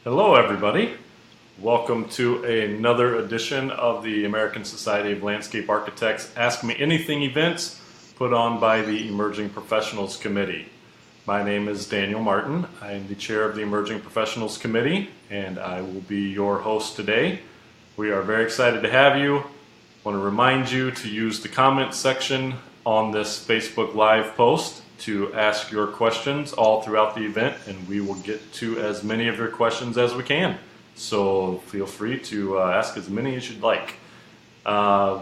Hello everybody. Welcome to another edition of the American Society of Landscape Architects Ask Me Anything events put on by the Emerging Professionals Committee. My name is Daniel Martin. I am the chair of the Emerging Professionals Committee and I will be your host today. We are very excited to have you. I want to remind you to use the comment section on this Facebook Live post to ask your questions all throughout the event, and we will get to as many of your questions as we can. So feel free to ask as many as you'd like.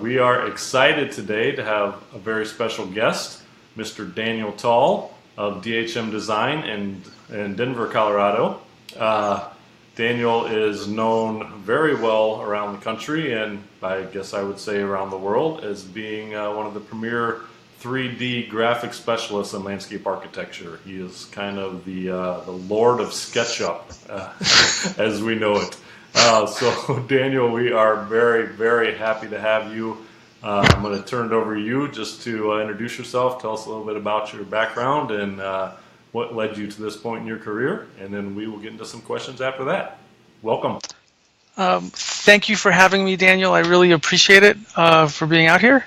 We are excited today to have a very special guest, Mr. Daniel Tal of DHM Design in Denver, Colorado. Daniel is known very well around the country, and I guess I would say around the world, as being one of the premier 3D graphic specialists in landscape architecture. He is kind of the Lord of SketchUp, as we know it. So Daniel, we are very, very happy to have you. I'm going to turn it over to you just to introduce yourself, tell us a little bit about your background and what led you to this point in your career, and then we will get into some questions after that. Welcome. Thank you for having me, Daniel. I really appreciate it for being out here.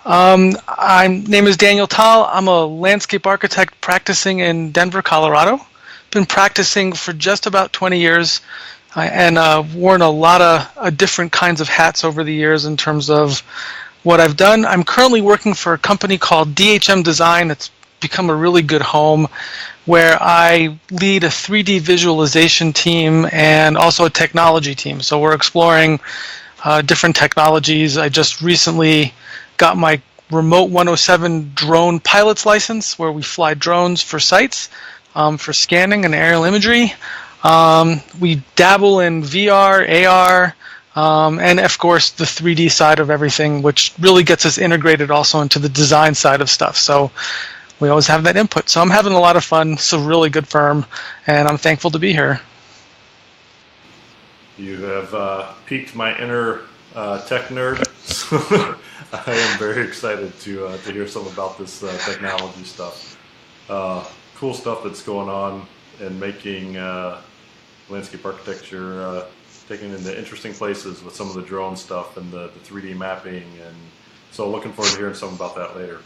My name is Daniel Tal. I'm a landscape architect practicing in Denver, Colorado. Been practicing for just about 20 years and worn a lot of different kinds of hats over the years in terms of what I've done. I'm currently working for a company called DHM Design. It's become a really good home where I lead a 3D visualization team and also a technology team. So we're exploring different technologies. I just recently got my remote 107 drone pilot's license, where we fly drones for sites for scanning and aerial imagery. We dabble in VR, AR, and of course the 3D side of everything, which really gets us integrated also into the design side of stuff. So we always have that input. So I'm having a lot of fun. It's a really good firm, and I'm thankful to be here. You have piqued my inner tech nerd. I am very excited to hear some about this technology stuff. Cool stuff that's going on and making landscape architecture taken into interesting places with some of the drone stuff and the 3D mapping, and so looking forward to hearing some about that later.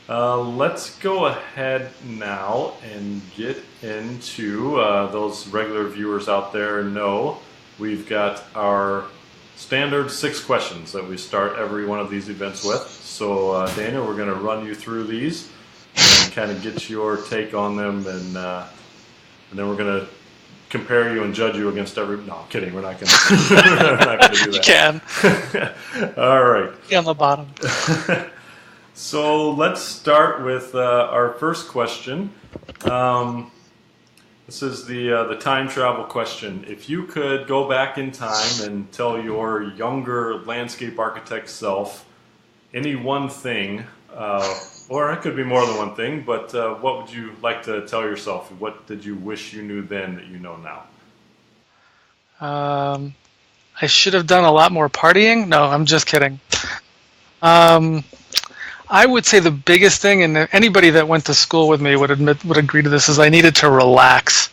Let's go ahead now and get into those regular viewers out there know we've got our standard 6 questions that we start every one of these events with. So Daniel, we're going to run you through these and kind of get your take on them, and then we're going to compare you and judge you against every. No, I'm kidding. We're not going to do that. You can. All right. Be on the bottom. So let's start with our first question. This is the time travel question. If you could go back in time and tell your younger landscape architect self any one thing, or it could be more than one thing, but what would you like to tell yourself? What did you wish you knew then that you know now? I should have done a lot more partying. No, I'm just kidding. I would say the biggest thing, and anybody that went to school with me would agree to this, is I needed to relax.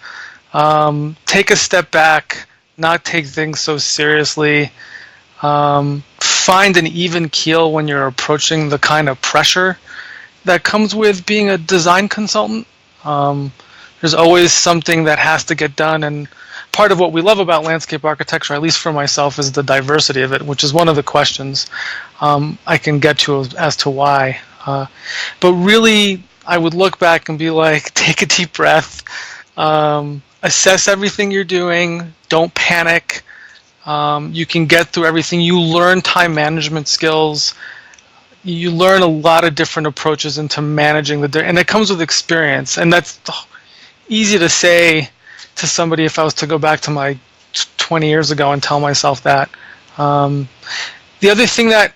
Take a step back, not take things so seriously. Find an even keel when you're approaching the kind of pressure that comes with being a design consultant. There's always something that has to get done, and part of what we love about landscape architecture, at least for myself, is the diversity of it, which is one of the questions I can get to as to why. But really, I would look back and be like, take a deep breath, assess everything you're doing, don't panic. You can get through everything. You learn time management skills. You learn a lot of different approaches into managing and it comes with experience. And that's easy to say to somebody if I was to go back to my 20 years ago and tell myself that. The other thing that,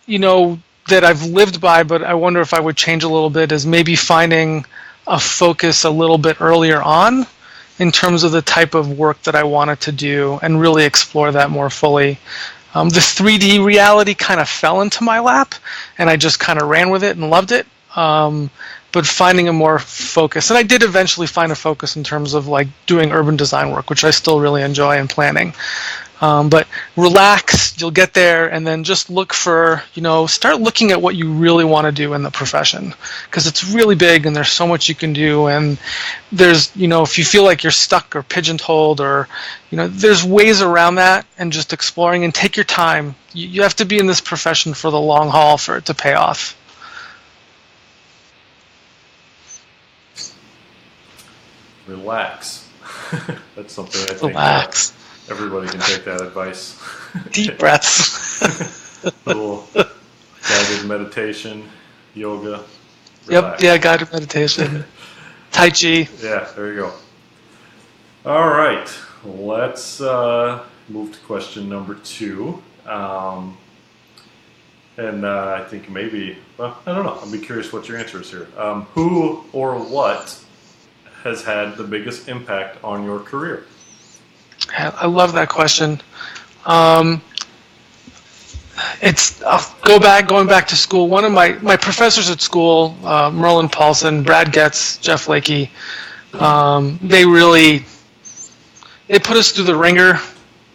that I've lived by, but I wonder if I would change a little bit, is maybe finding a focus a little bit earlier on in terms of the type of work that I wanted to do and really explore that more fully. The 3D reality kind of fell into my lap, and I just kind of ran with it and loved it. but finding a more focus. And I did eventually find a focus in terms of like doing urban design work, which I still really enjoy, and planning. But relax, you'll get there, and then just look for, start looking at what you really want to do in the profession, because it's really big and there's so much you can do. And there's, if you feel like you're stuck or pigeonholed, or, there's ways around that, and just exploring, and take your time. You have to be in this profession for the long haul for it to pay off. Relax. That's something I think Relax. Everybody can take that advice. Deep breaths. Little guided meditation, yoga. Relax. Yep, yeah, guided meditation. Tai Chi. Yeah, there you go. All right, let's move to question number 2. And I think maybe, well, I don't know. I'll be curious what your answer is here. Who or what has had the biggest impact on your career? I love that question. Going back to school. One of my professors at school, Merlin Paulson, Brad Getz, Jeff Lakey, they put us through the ringer.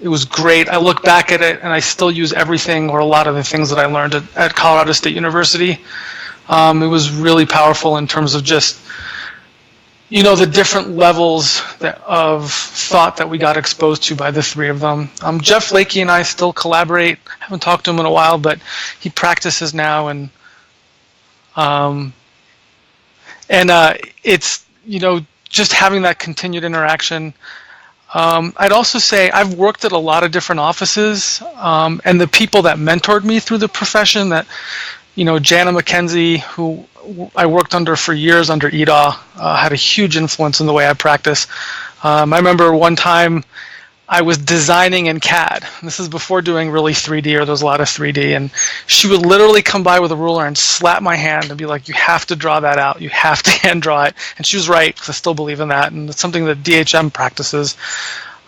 It was great. I look back at it and I still use everything, or a lot of the things that I learned at Colorado State University. It was really powerful in terms of just, the different levels of thought that we got exposed to by the three of them. Jeff Lakey and I still collaborate. I haven't talked to him in a while, but he practices now, and it's, just having that continued interaction. I'd also say I've worked at a lot of different offices, and the people that mentored me through the profession, that, Jana McKenzie, who I worked under for years under EDA, had a huge influence in the way I practice. I remember one time I was designing in CAD. This is before doing really 3D, or there was a lot of 3D, and she would literally come by with a ruler and slap my hand and be like, "You have to draw that out. You have to hand draw it." And she was right, because I still believe in that, and it's something that DHM practices.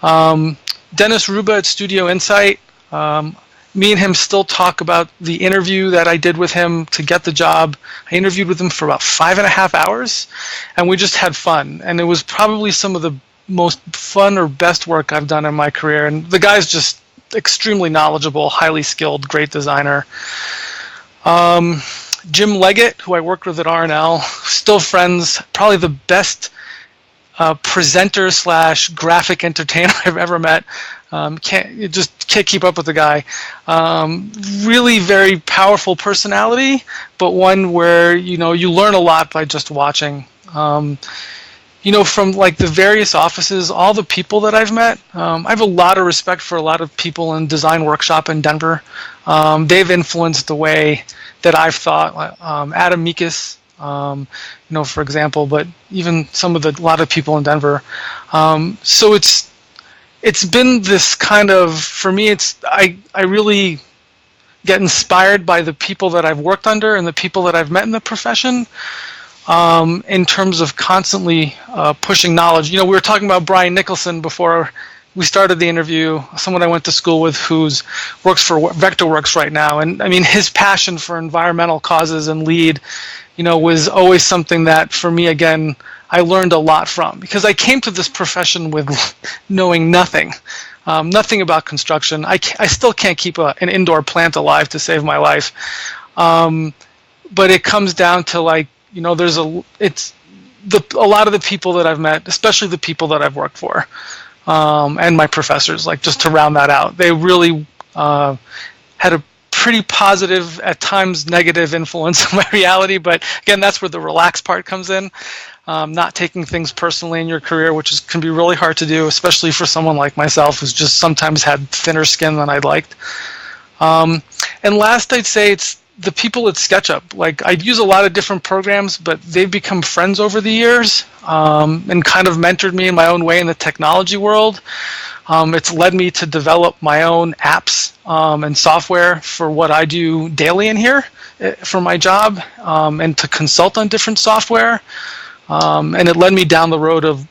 Dennis Ruba at Studio Insight. Me and him still talk about the interview that I did with him to get the job. I interviewed with him for about 5.5 hours, and we just had fun. And it was probably some of the most fun or best work I've done in my career. And the guy's just extremely knowledgeable, highly skilled, great designer. Jim Leggett, who I worked with at R&L, still friends, probably the best presenter / graphic entertainer I've ever met. Can't keep up with the guy. Really very powerful personality, but one where you learn a lot by just watching. From like the various offices, all the people that I've met, I have a lot of respect for a lot of people in Design Workshop in Denver. They've influenced the way that I've thought. Adam Meekus, for example, but even a lot of people in Denver. So it's been this kind of, for me, I really get inspired by the people that I've worked under and the people that I've met in the profession, in terms of constantly pushing knowledge. We were talking about Brian Nicholson before we started the interview, someone I went to school with who's works for Vectorworks right now. And I mean, his passion for environmental causes and LEED, was always something that, for me, again, I learned a lot from, because I came to this profession with knowing nothing about construction. I still can't keep an indoor plant alive to save my life. But it comes down to, like, there's a lot of the people that I've met, especially the people that I've worked for, and my professors, like, just to round that out, they really had a pretty positive, at times negative influence on my reality. But again, that's where the relaxed part comes in. Not taking things personally in your career, which can be really hard to do, especially for someone like myself who's just sometimes had thinner skin than I'd liked. And last, I'd say it's the people at SketchUp. Like, I'd use a lot of different programs, but they've become friends over the years, and kind of mentored me in my own way in the technology world. It's led me to develop my own apps and software for what I do daily in here for my job, and to consult on different software. And it led me down the road of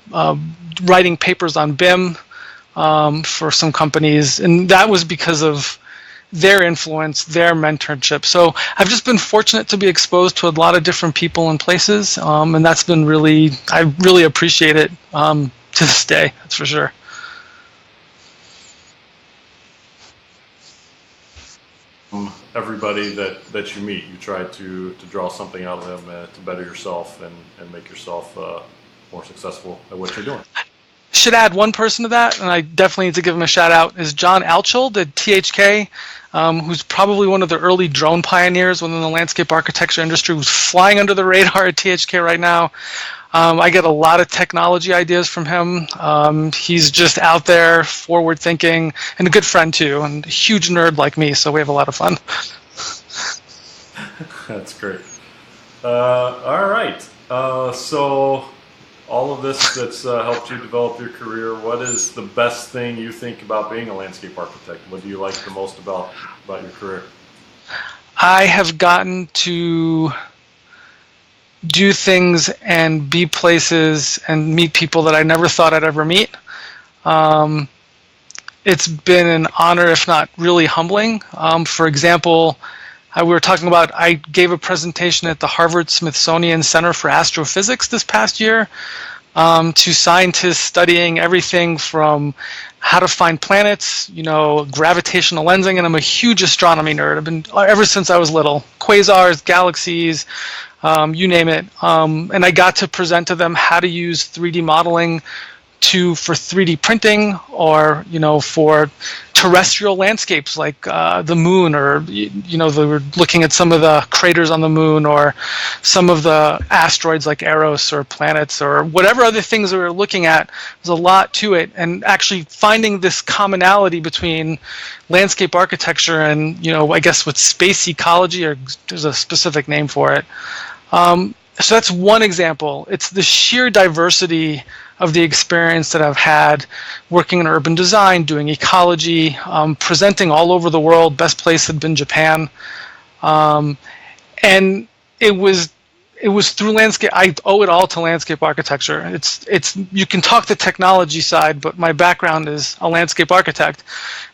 writing papers on BIM for some companies. And that was because of their influence, their mentorship. So I've just been fortunate to be exposed to a lot of different people and places, and that's been I really appreciate it to this day, that's for sure. Everybody that you meet, you try to draw something out of them to better yourself and make yourself more successful at what you're doing. Should add one person to that, and I definitely need to give him a shout out, is John Altschild at THK, who's probably one of the early drone pioneers within the landscape architecture industry, who's flying under the radar at THK right now. I get a lot of technology ideas from him. He's just out there, forward thinking, and a good friend too, and a huge nerd like me, so we have a lot of fun. That's great. All right. So all of this that's helped you develop your career, what is the best thing you think about being a landscape architect? What do you like the most about your career? I have gotten to do things and be places and meet people that I never thought I'd ever meet. It's been an honor, if not really humbling. For example, we were talking about, I gave a presentation at the Harvard-Smithsonian Center for Astrophysics this past year to scientists studying everything from how to find planets, gravitational lensing, and I'm a huge astronomy nerd. I've been ever since I was little. Quasars, galaxies, you name it. And I got to present to them how to use 3D modeling for 3D printing, or for terrestrial landscapes like the moon, or they were looking at some of the craters on the moon, or some of the asteroids like Eros, or planets, or whatever other things we were looking at. There's a lot to it, and actually finding this commonality between landscape architecture and I guess with space ecology, or there's a specific name for it. So that's one example. It's the sheer diversity of the experience that I've had working in urban design, doing ecology, presenting all over the world. Best place had been Japan. And it was through landscape. I owe it all to landscape architecture. It's you can talk the technology side, but my background is a landscape architect.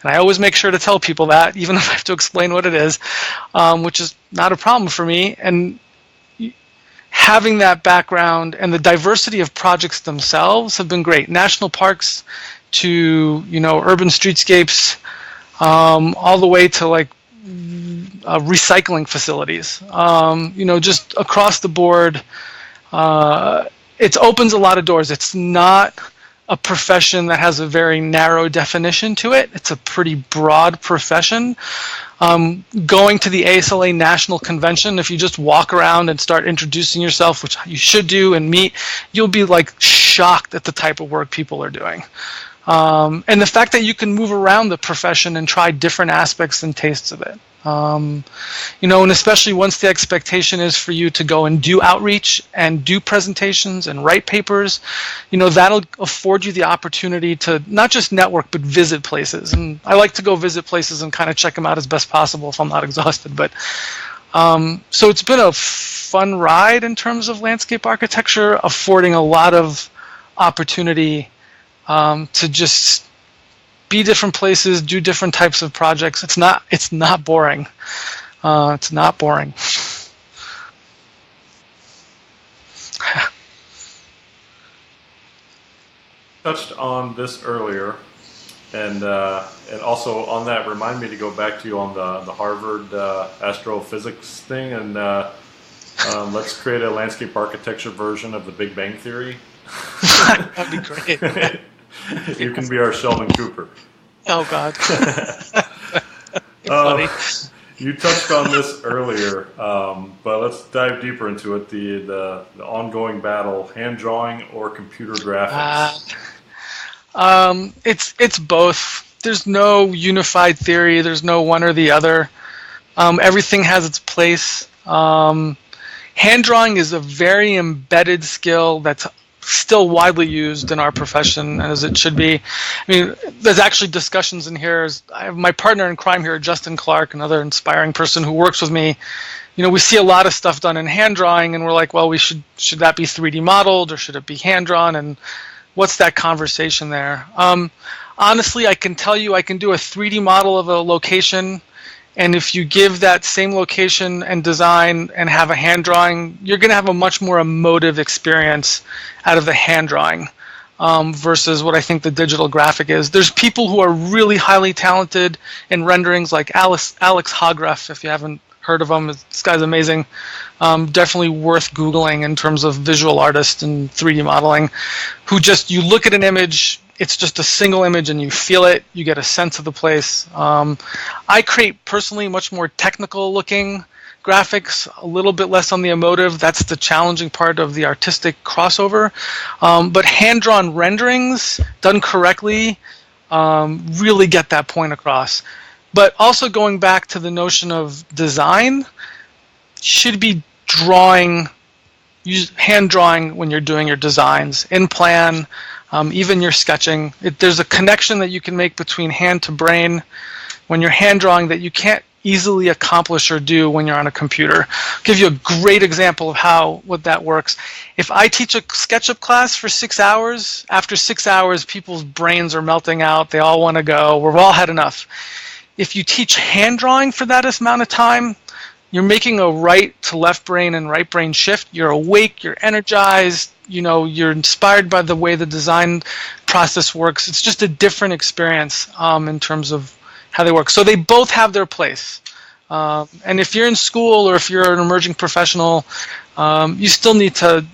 And I always make sure to tell people that, even if I have to explain what it is, which is not a problem for me. And having that background and the diversity of projects themselves have been great. National parks to, urban streetscapes, all the way to like recycling facilities. Just across the board, it opens a lot of doors. It's not a profession that has a very narrow definition to it. It's a pretty broad profession. Going to the ASLA National Convention, if you just walk around and start introducing yourself, which you should do, and meet, you'll be like shocked at the type of work people are doing. And the fact that you can move around the profession and try different aspects and tastes of it. And especially once the expectation is for you to go and do outreach and do presentations and write papers, that'll afford you the opportunity to not just network, but visit places. And I like to go visit places and kind of check them out as best possible if I'm not exhausted. But so it's been a fun ride in terms of landscape architecture, affording a lot of opportunity to just be different places, do different types of projects. It's not boring. It's not boring. Touched on this earlier, and also on that, remind me to go back to you on the Harvard astrophysics thing, and let's create a landscape architecture version of the Big Bang Theory. That'd be great. You can be our Sheldon Cooper. Oh, God. Funny. You touched on this earlier, but let's dive deeper into it. The ongoing battle, hand drawing or computer graphics? It's both. There's no unified theory. There's no one or the other. Everything has its place. Hand drawing is a very embedded skill that's still widely used in our profession, as it should be. I mean, there's actually discussions in here. I have my partner in crime here, Justin Clark, another inspiring person who works with me. We see a lot of stuff done in hand drawing, and we're like, well, should that be 3D modeled, or should it be hand drawn? And what's that conversation there? Honestly, I can tell you I can do a 3D model of a location And if you give that same location and design and have a hand drawing, you're going to have a much more emotive experience out of the hand drawing versus what I think the digital graphic is. There's people who are really highly talented in renderings, like Alex Hogreff, if you haven't heard of him. This guy's amazing. Definitely worth Googling in terms of visual artist and 3D modeling, who just, you look at an image, it's just a single image and you feel it, you get a sense of the place. I create personally much more technical looking graphics, a little bit less on the emotive. That's the challenging part of the artistic crossover. But hand-drawn renderings done correctly really get that point across. But also going back to the notion of design, should be use hand drawing when you're doing your designs, in plan, even your sketching. There's a connection that you can make between hand to brain when you're hand drawing that you can't easily accomplish or do when you're on a computer. I'll give you a great example of what that works. If I teach a SketchUp class for 6 hours, after 6 hours, people's brains are melting out. They all want to go. We've all had enough. If you teach hand drawing for that amount of time, you're making a right to left brain and right brain shift. You're awake, you're energized, you're inspired by the way the design process works. It's just a different experience in terms of how they work. So they both have their place. And if you're in school or if you're an emerging professional, you still need to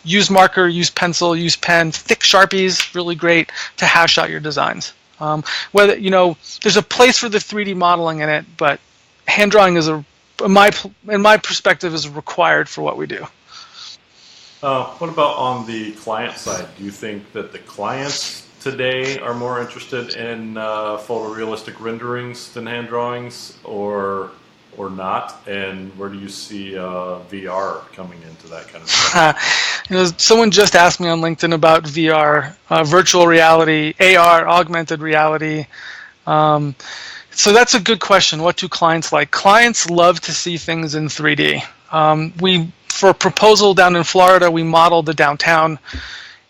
use marker, use pencil, use pen, thick Sharpies, really great to hash out your designs. There's a place for the 3D modeling in it, but hand drawing is in my perspective, is required for what we do. What about on the client side? Do you think that the clients today are more interested in photorealistic renderings than hand drawings, or not? And where do you see VR coming into that kind of stuff? Someone just asked me on LinkedIn about VR, virtual reality, AR, augmented reality. So that's a good question. What do clients like? Clients love to see things in 3D. For a proposal down in Florida, we modeled the downtown,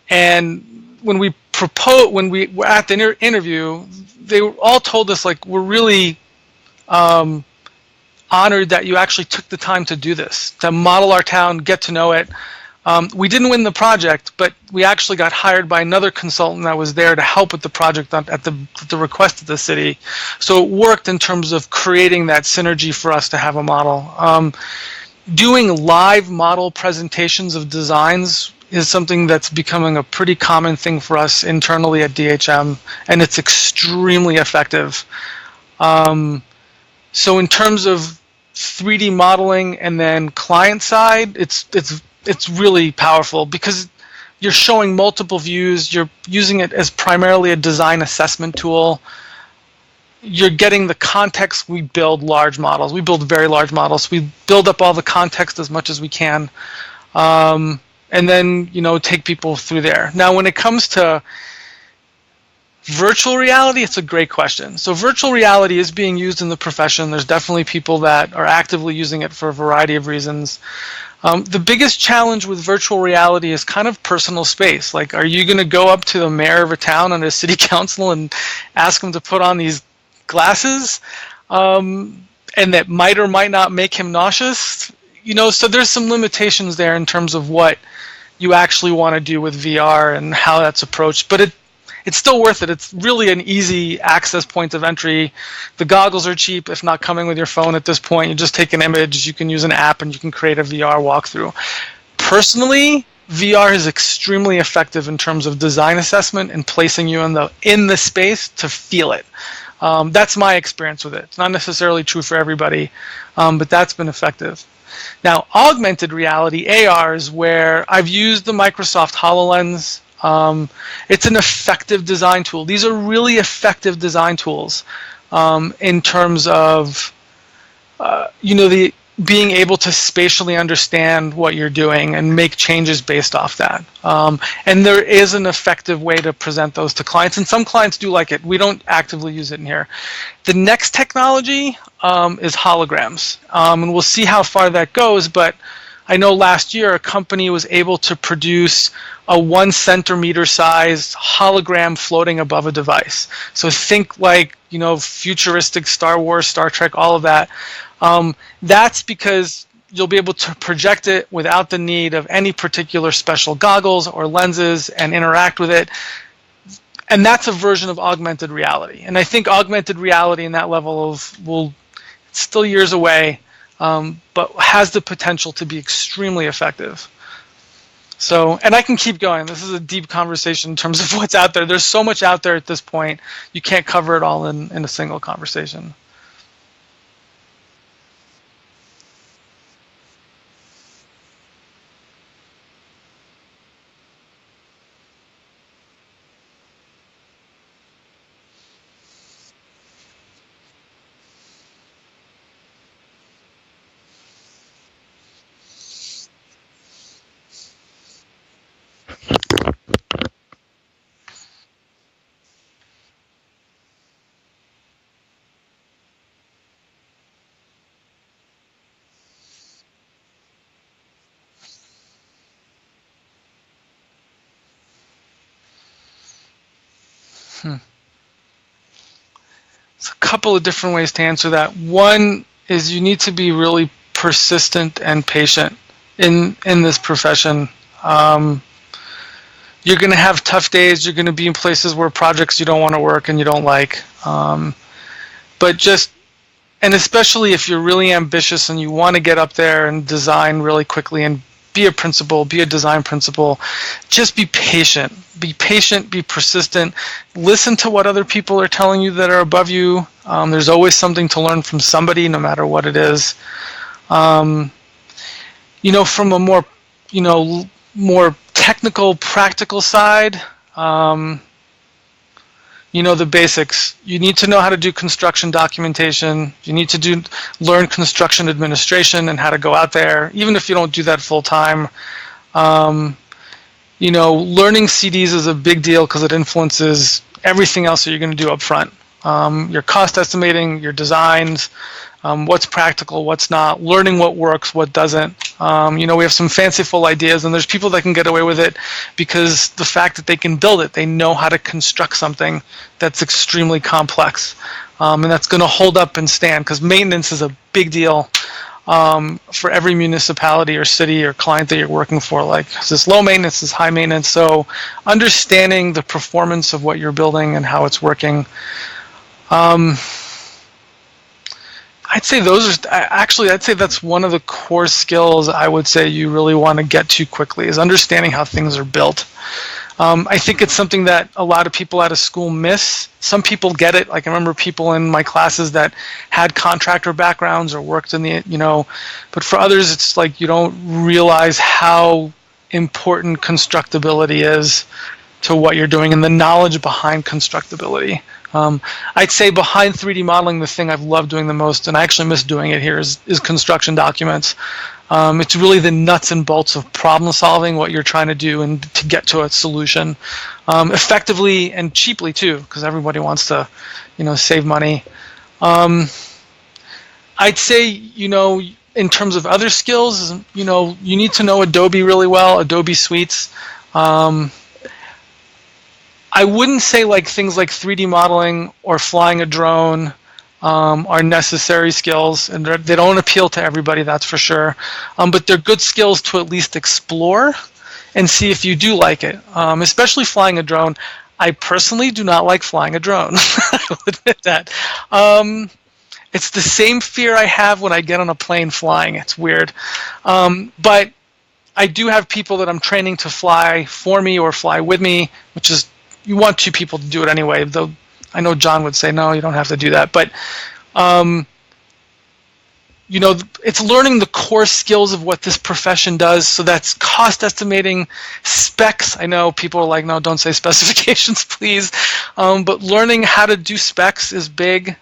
and when we were at the interview, they all told us, like, we're really honored that you actually took the time to do this, to model our town, get to know it. We didn't win the project, but we actually got hired by another consultant that was there to help with the project at the request of the city. So it worked in terms of creating that synergy for us to have a model. Doing live model presentations of designs is something that's becoming a pretty common thing for us internally at DHM, and it's extremely effective. So in terms of 3D modeling and then client side, it's really powerful because you're showing multiple views. You're using it as primarily a design assessment tool. You're getting the context. We build large models. We build very large models. We build up all the context as much as we can, and then take people through there. Now, when it comes to virtual reality, it's a great question. So virtual reality is being used in the profession. There's definitely people that are actively using it for a variety of reasons. The biggest challenge with virtual reality is kind of personal space. Like, are you going to go up to the mayor of a town and a city council and ask them to put on these glasses? And that might or might not make him nauseous. So there's some limitations there in terms of what you actually want to do with VR and how that's approached. But it's still worth it. It's really an easy access point of entry. The goggles are cheap, if not coming with your phone at this point. You just take an image, you can use an app, and you can create a VR walkthrough. Personally, VR is extremely effective in terms of design assessment and placing you in the space to feel it. That's my experience with it. It's not necessarily true for everybody, but that's been effective. Now, augmented reality, AR, is where I've used the Microsoft HoloLens. It's an effective design tool. These are really effective design tools in terms of being able to spatially understand what you're doing and make changes based off that. And there is an effective way to present those to clients, and some clients do like it. We don't actively use it in here. The next technology is holograms, and we'll see how far that goes, but I know last year a company was able to produce a 1 centimeter size hologram floating above a device. So think like, futuristic Star Wars, Star Trek, all of that. That's because you'll be able to project it without the need of any particular special goggles or lenses and interact with it. And that's a version of augmented reality. And I think augmented reality in that level it's still years away, but has the potential to be extremely effective. So, and I can keep going. This is a deep conversation in terms of what's out there. There's so much out there at this point. You can't cover it all in a single conversation. There's a couple of different ways to answer that. One is you need to be really persistent and patient in this profession. You're going to have tough days. You're going to be in places where projects you don't want to work and you don't like. And especially if you're really ambitious and you want to get up there and design really quickly and be a principal, be a design principal, just be patient. Be patient, be persistent. Listen to what other people are telling you that are above you. There's always something to learn from somebody, no matter what it is. From a more technical, practical side, the basics. You need to know how to do construction documentation. You need to learn construction administration and how to go out there, even if you don't do that full time. Learning CDs is a big deal because it influences everything else that you're going to do up front. Your cost estimating, your designs, what's practical, what's not, learning what works, what doesn't. We have some fanciful ideas, and there's people that can get away with it because the fact that they can build it, they know how to construct something that's extremely complex, and that's going to hold up and stand because maintenance is a big deal for every municipality or city or client that you're working for. Like, is this low maintenance, is this high maintenance? So understanding the performance of what you're building and how it's working. I'd say that's one of the core skills I would say you really want to get to quickly is understanding how things are built. I think it's something that a lot of people out of school miss. Some people get it. Like I remember people in my classes that had contractor backgrounds or worked in but for others it's like you don't realize how important constructability is to what you're doing and the knowledge behind constructability. I'd say behind 3D modeling, the thing I've loved doing the most, and I actually miss doing it here, is construction documents. It's really the nuts and bolts of problem solving, what you're trying to do, and to get to a solution effectively and cheaply too, because everybody wants to, save money. I'd say, in terms of other skills, you need to know Adobe really well, Adobe Suites. I wouldn't say things like 3D modeling or flying a drone are necessary skills, and they don't appeal to everybody, that's for sure. But they're good skills to at least explore and see if you do like it, especially flying a drone. I personally do not like flying a drone. I will admit that. It's the same fear I have when I get on a plane flying. It's weird. But I do have people that I'm training to fly for me or fly with me, which is, you want two people to do it anyway, though I know John would say, no, you don't have to do that. But, it's learning the core skills of what this profession does. So that's cost estimating, specs. I know people are like, no, don't say specifications, please. But learning how to do specs is big.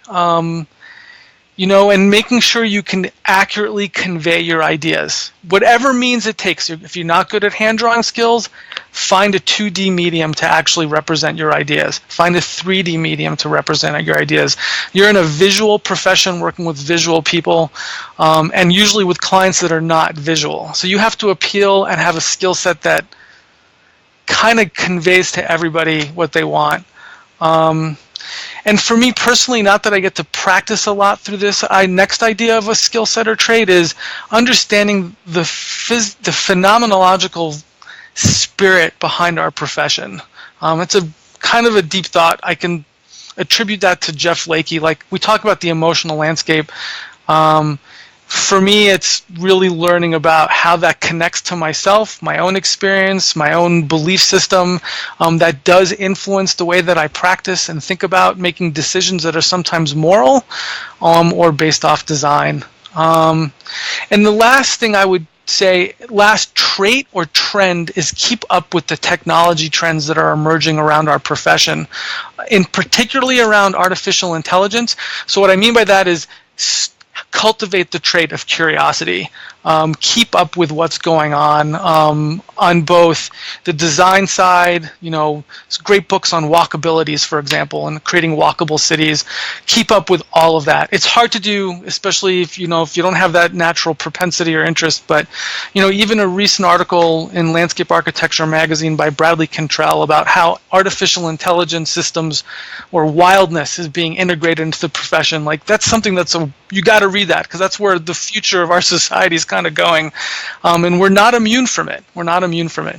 and making sure you can accurately convey your ideas. Whatever means it takes. If you're not good at hand drawing skills, find a 2D medium to actually represent your ideas. Find a 3D medium to represent your ideas. You're in a visual profession working with visual people, and usually with clients that are not visual. So you have to appeal and have a skill set that kind of conveys to everybody what they want. And for me personally, not that I get to practice a lot through this, next idea of a skill set or trait is understanding the phenomenological spirit behind our profession. It's a kind of a deep thought. I can attribute that to Jeff Lakey. Like, we talk about the emotional landscape. For me, it's really learning about how that connects to myself, my own experience, my own belief system, that does influence the way that I practice and think about making decisions that are sometimes moral, or based off design. And the last thing I would say, last trait or trend, is keep up with the technology trends that are emerging around our profession, in particularly around artificial intelligence. So what I mean by that is cultivate the trait of curiosity. Keep up with what's going on both the design side, great books on walkabilities, for example, and creating walkable cities. Keep up with all of that. It's hard to do, especially if you don't have that natural propensity or interest, but even a recent article in Landscape Architecture magazine by Bradley Cantrell about how artificial intelligence systems or wildness is being integrated into the profession. Like, that's something you got to read that, because that's where the future of our society is kind of going, and we're not immune from it.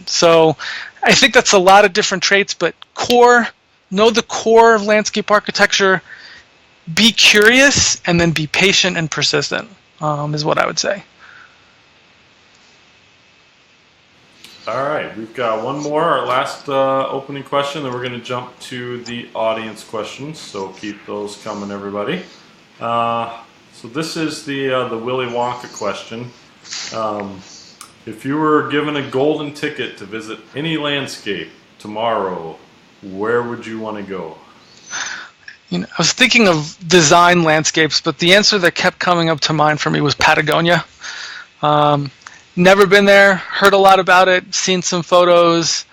So I think that's a lot of different traits, but know the core of landscape architecture, be curious, and then be patient and persistent, is what I would say. All right, we've got one more, our last opening question, then we're going to jump to the audience questions, so keep those coming, everybody. So this is the Willy Wonka question. If you were given a golden ticket to visit any landscape tomorrow, where would you want to go? I was thinking of design landscapes, but the answer that kept coming up to mind for me was Patagonia. Never been there, heard a lot about it, seen some photos.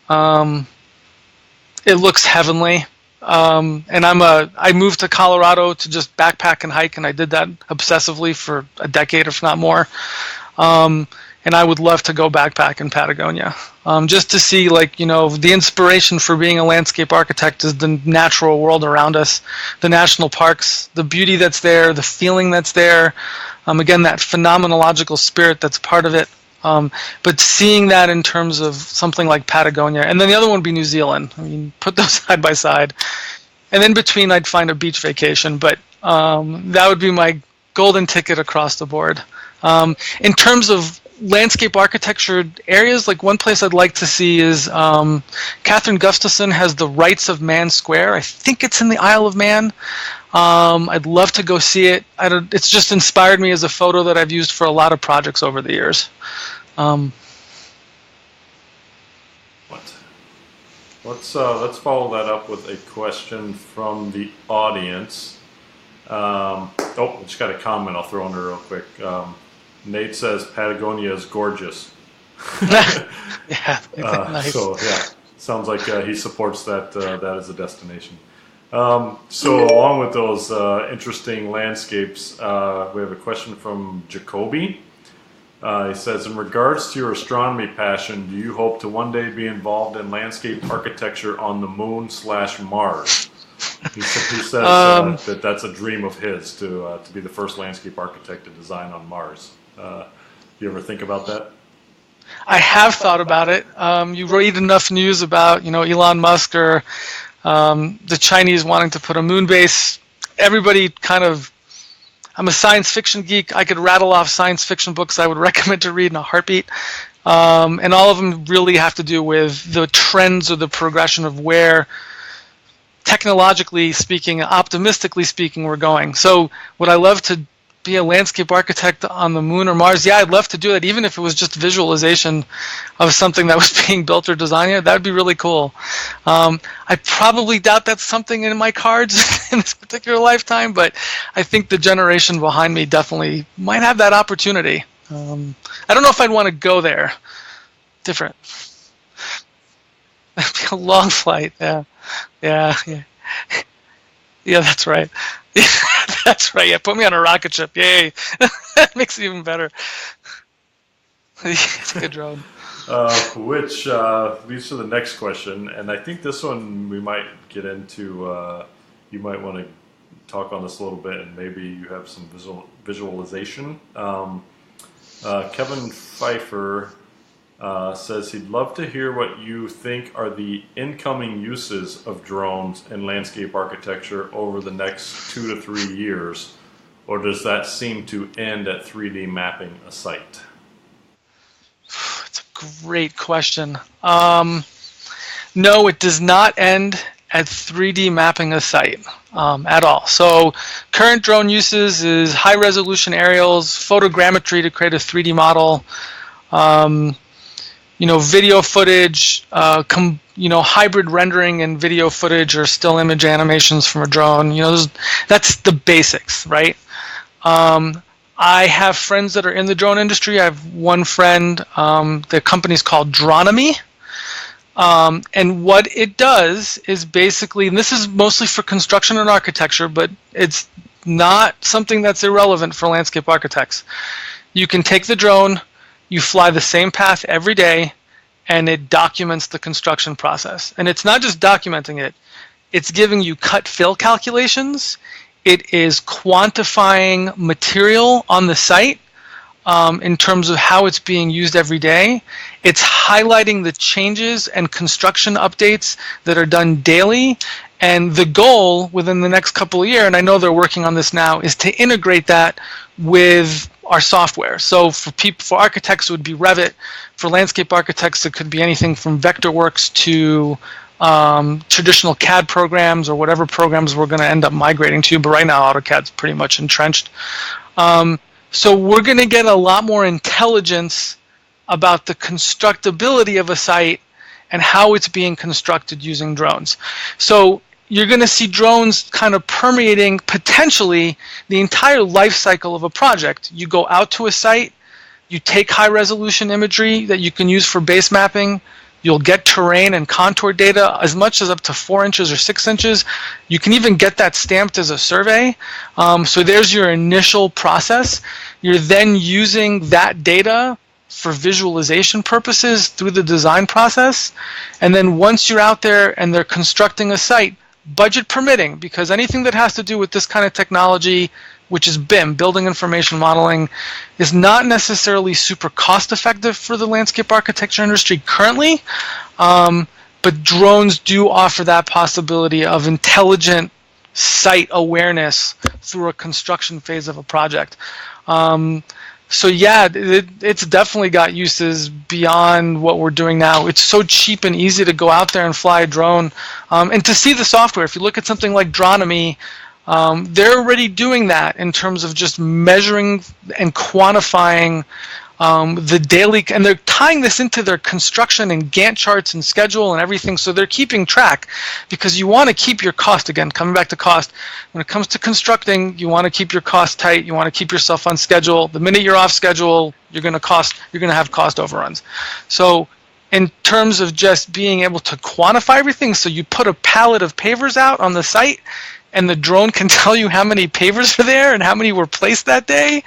It looks heavenly. And I moved to Colorado to just backpack and hike, and I did that obsessively for a decade, if not more. And I would love to go backpack in Patagonia, just to see, the inspiration for being a landscape architect is the natural world around us, the national parks, the beauty that's there, the feeling that's there. Again, that phenomenological spirit that's part of it. But seeing that in terms of something like Patagonia, and then the other one would be New Zealand. Put those side by side. And in between, I'd find a beach vacation, but that would be my golden ticket across the board. In terms of landscape architecture areas, one place I'd like to see is Catherine Gustafson has the Rights of Man Square. I think it's in the Isle of Man. I'd love to go see it. It's just inspired me as a photo that I've used for a lot of projects over the years. Let's follow that up with a question from the audience. We just got a comment I'll throw in there real quick. Nate says Patagonia is gorgeous. Yeah, nice. So yeah, sounds like he supports that as a destination. So along with those interesting landscapes, we have a question from Jacoby. He says, in regards to your astronomy passion, do you hope to one day be involved in landscape architecture on the moon/Mars? He says that's a dream of his, to be the first landscape architect to design on Mars. You ever think about that? I have thought about it. You read enough news about Elon Musk or the Chinese wanting to put a moon base. Everybody I'm a science fiction geek. I could rattle off science fiction books I would recommend to read in a heartbeat. And all of them really have to do with the trends or the progression of where, technologically speaking, optimistically speaking, we're going. So would I love to be a landscape architect on the moon or Mars. Yeah, I'd love to do that, even if it was just visualization of something that was being built or designed. Yeah, that'd be really cool. I probably doubt that's something in my cards in this particular lifetime, but I think the generation behind me definitely might have that opportunity. I don't know if I'd want to go there. Different. That'd be a long flight. Yeah. Yeah. Yeah, that's right. That's right. Yeah, put me on a rocket ship. Yay. That makes it even better. It's a good drone. Which leads to the next question, and I think this one we might get into. You might want to talk on this a little bit, and maybe you have some visualization. Kevin Pfeiffer says he'd love to hear what you think are the incoming uses of drones in landscape architecture over the next 2 to 3 years, or does that seem to end at 3D mapping a site? It's a great question. No, it does not end at 3D mapping a site at all. So current drone uses is high resolution aerials, photogrammetry to create a 3D model, video footage, hybrid rendering and video footage or still image animations from a drone. That's the basics, right? I have friends that are in the drone industry. I have one friend, the company's called Dronomy. And what it does is basically, and this is mostly for construction and architecture, but it's not something that's irrelevant for landscape architects. You can take the drone, you fly the same path every day, and it documents the construction process. And it's not just documenting it, it's giving you cut fill calculations. It is quantifying material on the site in terms of how it's being used every day. It's highlighting the changes and construction updates that are done daily. And the goal within the next couple of years, and I know they're working on this now, is to integrate that with our software. So for architects, it would be Revit. For landscape architects, it could be anything from Vectorworks to traditional CAD programs or whatever programs we're going to end up migrating to. But right now, AutoCAD's pretty much entrenched. So we're going to get a lot more intelligence about the constructability of a site and how it's being constructed using drones. So you're going to see drones kind of permeating potentially the entire life cycle of a project. You go out to a site, you take high resolution imagery that you can use for base mapping, you'll get terrain and contour data as much as up to 4 inches or 6 inches. You can even get that stamped as a survey. So there's your initial process. You're then using that data for visualization purposes through the design process. And then once you're out there and they're constructing a site, budget permitting, because anything that has to do with this kind of technology, which is BIM, Building Information Modeling, is not necessarily super cost effective for the landscape architecture industry currently, but drones do offer that possibility of intelligent site awareness through a construction phase of a project. So yeah, it's definitely got uses beyond what we're doing now. It's so cheap and easy to go out there and fly a drone. And to see the software, if you look at something like Dronomy, they're already doing that in terms of just measuring and quantifying the daily, and they're tying this into their construction and Gantt charts and schedule and everything, so they're keeping track, because you want to keep your cost, again, coming back to cost, when it comes to constructing, you want to keep your cost tight, you want to keep yourself on schedule. The minute you're off schedule, you're going to have cost overruns. So in terms of just being able to quantify everything, so you put a pallet of pavers out on the site, and the drone can tell you how many pavers are there and how many were placed that day,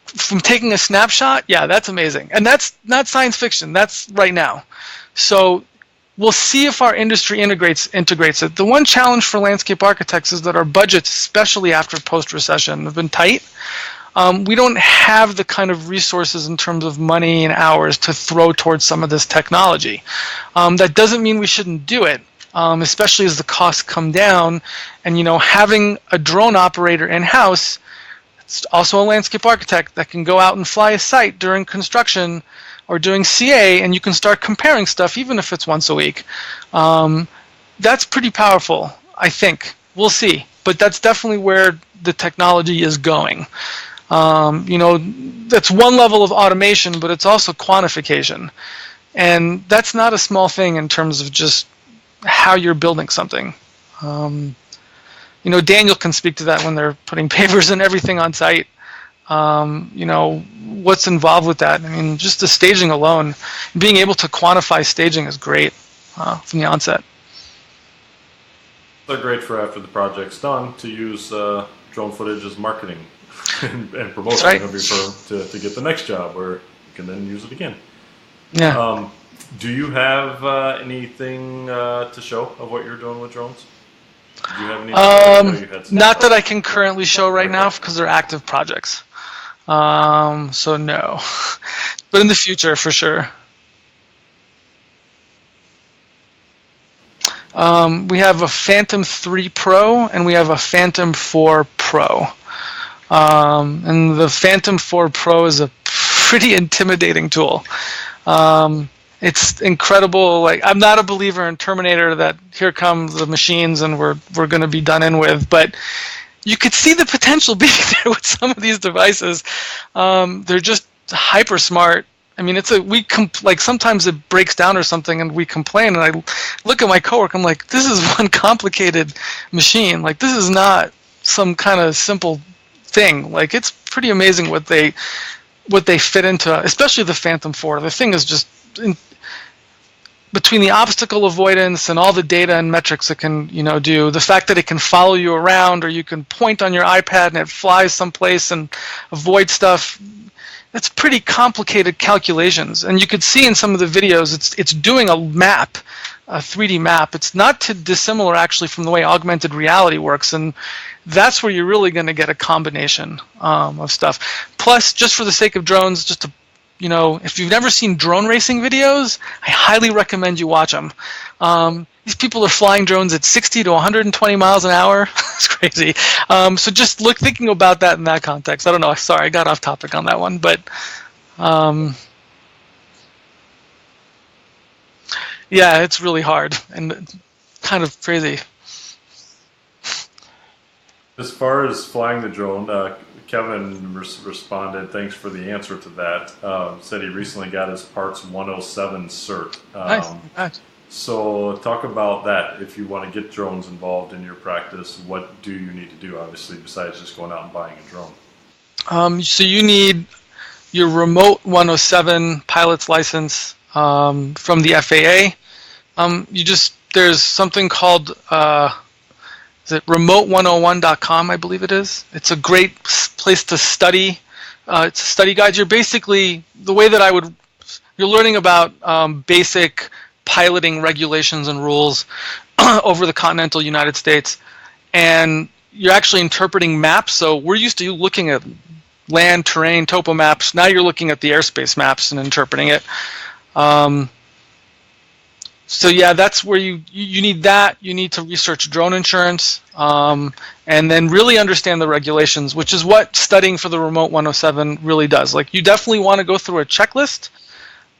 from taking a snapshot, yeah, that's amazing. And that's not science fiction, that's right now. So we'll see if our industry integrates it. The one challenge for landscape architects is that our budgets, especially after post-recession, have been tight. We don't have the kind of resources in terms of money and hours to throw towards some of this technology. That doesn't mean we shouldn't do it, especially as the costs come down. And having a drone operator in-house, it's also a landscape architect that can go out and fly a site during construction or doing CA, and you can start comparing stuff even if it's once a week. That's pretty powerful, I think. We'll see. but that's definitely where the technology is going. That's one level of automation, but it's also quantification. And that's not a small thing in terms of just how you're building something. Daniel can speak to that when they're putting pavers and everything on site. What's involved with that? I mean, just the staging alone, being able to quantify staging is great from the onset. They're great for after the project's done to use drone footage as marketing and promotion right. of your firm to get the next job where you can then use it again. Yeah. Do you have anything to show of what you're doing with drones? Do you have any? Not that I can currently show right now because they're active projects. So no, but in the future for sure. We have a Phantom 3 Pro and we have a Phantom 4 Pro. And the Phantom 4 Pro is a pretty intimidating tool. It's incredible. Like, I'm not a believer in Terminator that here come the machines and we're going to be done in with, but you could see the potential being there with some of these devices. They're just hyper smart. I mean, sometimes it breaks down or something and we complain, and I look at my coworker, I'm like, this is one complicated machine. Like, this is not some kind of simple thing. Like, it's pretty amazing what they fit into, especially the Phantom 4. The thing is just between the obstacle avoidance and all the data and metrics it can do, the fact that it can follow you around, or you can point on your iPad and it flies someplace and avoid stuff. That's pretty complicated calculations, and you could see in some of the videos it's doing a map, a 3D map. It's not too dissimilar actually from the way augmented reality works, and that's where you're really going to get a combination of stuff. Plus, just for the sake of drones, just to if you've never seen drone racing videos, I highly recommend you watch them. These people are flying drones at 60 to 120 miles an hour. It's crazy. So just thinking about that in that context. I don't know. Sorry, I got off topic on that one, but yeah, it's really hard and kind of crazy. As far as flying the drone, Kevin responded, thanks for the answer to that. Said he recently got his Parts 107 cert. Nice. So talk about that. If you want to get drones involved in your practice, what do you need to do, obviously, besides just going out and buying a drone? So you need your Remote 107 pilot's license from the FAA. There's something called is it remote101.com, I believe it is. It's a great place to study. It's a study guide. You're basically, the way that you're learning about basic piloting regulations and rules over the continental United States. And you're actually interpreting maps. So we're used to looking at land, terrain, topo maps. Now you're looking at the airspace maps and interpreting it. So yeah, that's where you need that. You need to research drone insurance, and then really understand the regulations, which is what studying for the Remote 107 really does. Like, you definitely want to go through a checklist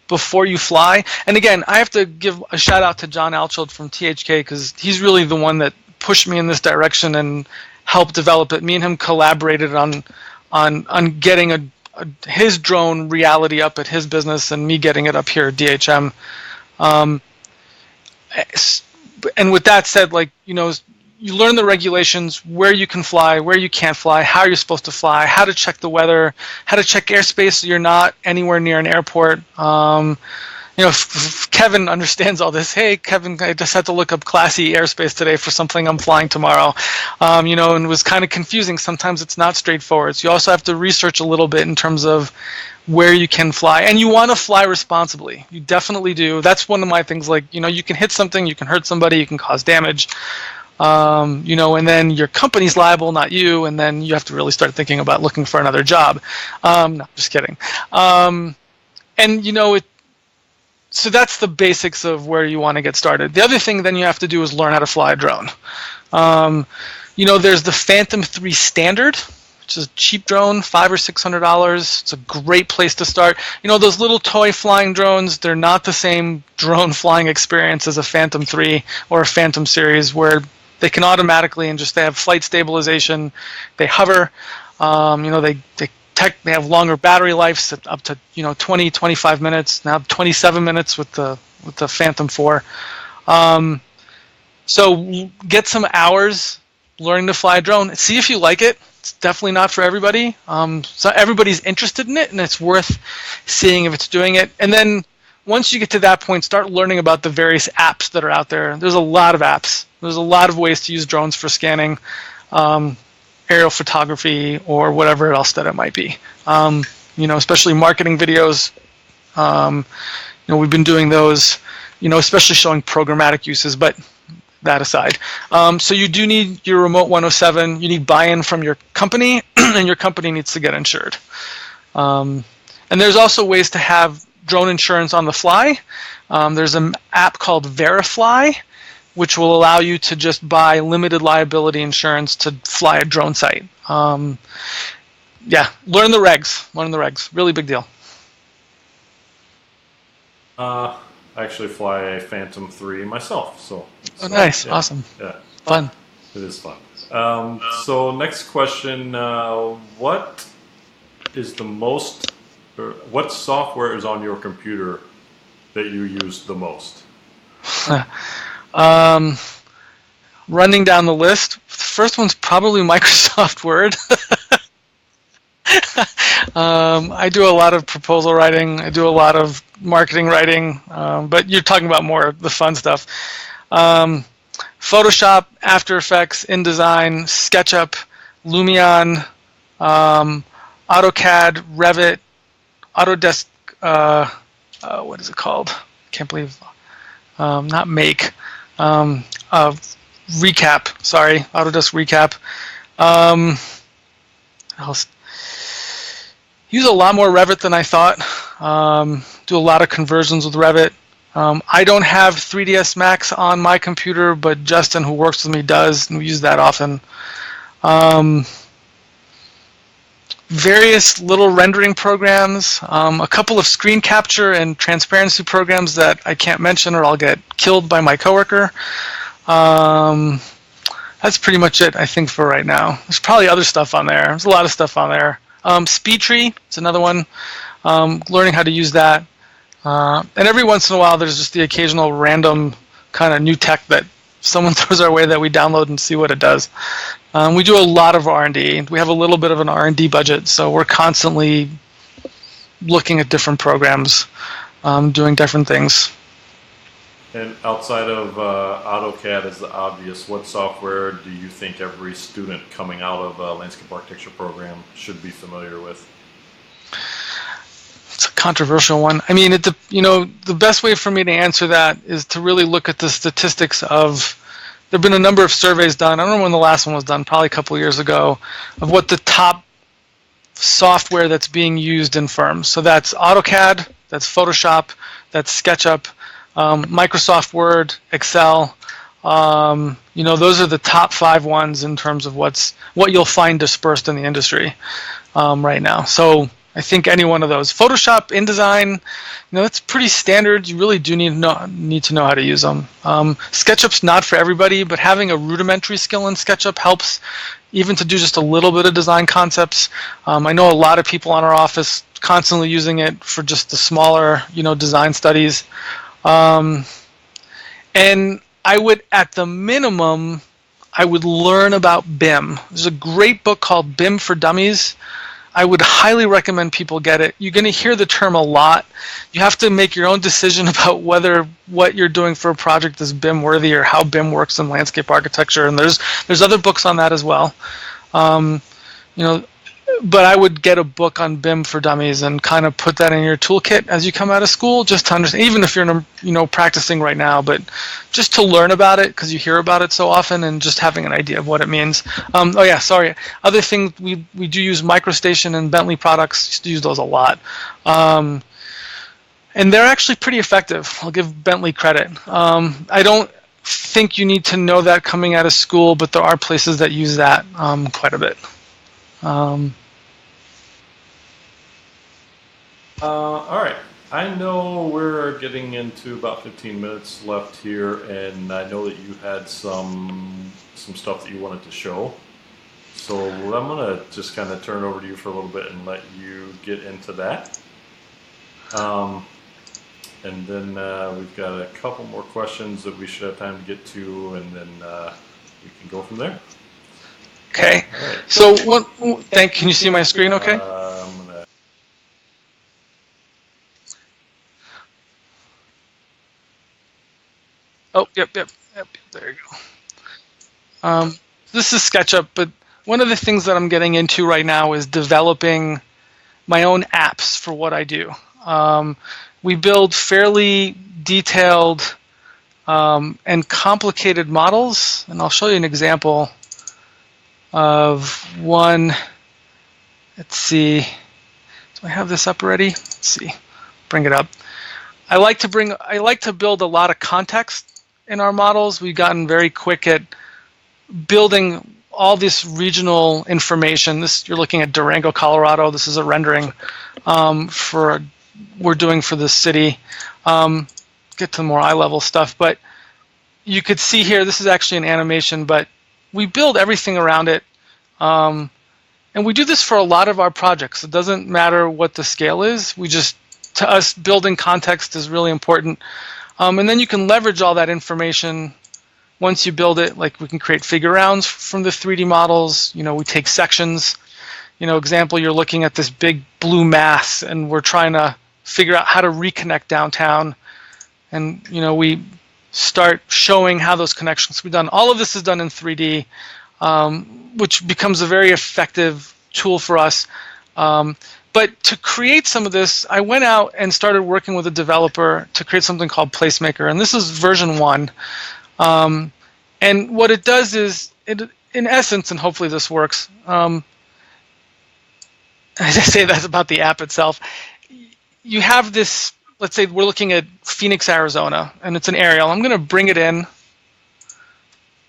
before you fly. And again, I have to give a shout out to John Alchild from THK, because he's really the one that pushed me in this direction and helped develop it. Me and him collaborated on getting his drone reality up at his business, and me getting it up here at DHM. And with that said, you learn the regulations, where you can fly, where you can't fly, how you're supposed to fly, how to check the weather, how to check airspace so you're not anywhere near an airport. Kevin understands all this. Hey, Kevin, I just had to look up classy airspace today for something I'm flying tomorrow. And it was kind of confusing. Sometimes it's not straightforward. So you also have to research a little bit in terms of where you can fly. And you want to fly responsibly. You definitely do. That's one of my things. You can hit something, you can hurt somebody, you can cause damage. And then your company's liable, not you, and then you have to really start thinking about looking for another job. No, just kidding. So that's the basics of where you want to get started. The other thing then you have to do is learn how to fly a drone. There's the Phantom 3 Standard, which is a cheap drone, $500 or $600. It's a great place to start. Those little toy flying drones, they're not the same drone flying experience as a Phantom 3 or a Phantom series, where they can automatically, and just they have flight stabilization, they hover, they have longer battery lives, up to 20, 25 minutes, now 27 minutes with the Phantom 4. So get some hours learning to fly a drone. See if you like it. It's definitely not for everybody. So everybody's interested in it, and it's worth seeing if it's doing it. And then once you get to that point, start learning about the various apps that are out there. There's a lot of apps. There's a lot of ways to use drones for scanning, aerial photography, or whatever else that it might be. Especially marketing videos. We've been doing those, especially showing programmatic uses, but that aside. So you do need your Remote 107. You need buy-in from your company, and your company needs to get insured. And there's also ways to have drone insurance on the fly. There's an app called Verifly, which will allow you to just buy limited liability insurance to fly a drone site. Learn the regs. Really big deal. I actually fly a Phantom 3 myself, so. Nice, yeah, awesome, yeah, fun. It is fun. So next question: what software is on your computer that you use the most? Running down the list, the first one's probably Microsoft Word. I do a lot of proposal writing. I do a lot of marketing writing, but you're talking about more of the fun stuff. Photoshop, After Effects, InDesign, SketchUp, Lumion, AutoCAD, Revit, Autodesk, what is it called? Can't believe, not Make, Recap, sorry, Autodesk Recap. What else? Use a lot more Revit than I thought. Do a lot of conversions with Revit. I don't have 3ds Max on my computer, but Justin, who works with me, does, and we use that often. Various little rendering programs, a couple of screen capture and transparency programs that I can't mention or I'll get killed by my coworker. That's pretty much it, I think, for right now. There's probably other stuff on there. There's a lot of stuff on there. SpeedTree, it's another one. Learning how to use that. And every once in a while, there's just the occasional random kind of new tech that someone throws our way that we download and see what it does. We do a lot of R&D. We have a little bit of an R&D budget, so we're constantly looking at different programs, doing different things. And outside of AutoCAD is the obvious, what software do you think every student coming out of a landscape architecture program should be familiar with? It's a controversial one. I mean, the best way for me to answer that is to really look at the statistics of, there have been a number of surveys done, I don't know when the last one was done, probably a couple of years ago, of what the top software that's being used in firms. So that's AutoCAD, that's Photoshop, that's SketchUp, Microsoft Word, Excel. Those are the top 5 ones in terms of what you'll find dispersed in the industry right now. So I think any one of those. Photoshop, InDesign, that's pretty standard. You really do need to know how to use them. SketchUp's not for everybody, but having a rudimentary skill in SketchUp helps, even to do just a little bit of design concepts. I know a lot of people in our office constantly using it for just the smaller, design studies. And I would, at the minimum, I would learn about BIM. There's a great book called BIM for Dummies. I would highly recommend people get it. You're going to hear the term a lot. You have to make your own decision about whether what you're doing for a project is BIM worthy or how BIM works in landscape architecture. And there's other books on that as well. But I would get a book on BIM for Dummies and kind of put that in your toolkit as you come out of school, just to understand, even if you're practicing right now, but just to learn about it because you hear about it so often, and just having an idea of what it means. Other thing, we do use MicroStation and Bentley products. Used to use those a lot. And they're actually pretty effective. I'll give Bentley credit. I don't think you need to know that coming out of school, but there are places that use that quite a bit. All right. I know we're getting into about 15 minutes left here, and I know that you had some stuff that you wanted to show. So I'm gonna just kind of turn it over to you for a little bit and let you get into that. Um, and then we've got a couple more questions that we should have time to get to, and then we can go from there. Okay. All right. So can you see my screen okay? I'm gonna. Oh, yep. There you go. This is SketchUp, but one of the things that I'm getting into right now is developing my own apps for what I do. We build fairly detailed and complicated models, and I'll show you an example of one. Let's see. Do I have this up already? Let's see. Bring it up. I like to build a lot of context in our models. We've gotten very quick at building all this regional information. You're looking at Durango, Colorado. This is a rendering we're doing for the city. Get to more eye-level stuff, but you could see here, this is actually an animation, but we build everything around it. And we do this for a lot of our projects. It doesn't matter what the scale is. To us, building context is really important. And then you can leverage all that information once you build it. Like we can create figure rounds from the 3D models. We take sections. Example, you're looking at this big blue mass, and we're trying to figure out how to reconnect downtown. And we start showing how those connections can be done. All of this is done in 3D, which becomes a very effective tool for us. But to create some of this, I went out and started working with a developer to create something called Placemaker, and this is version 1. And what it does is, in essence, and hopefully this works, as I say that's about the app itself, you have this, let's say we're looking at Phoenix, Arizona, and it's an aerial. I'm going to bring it into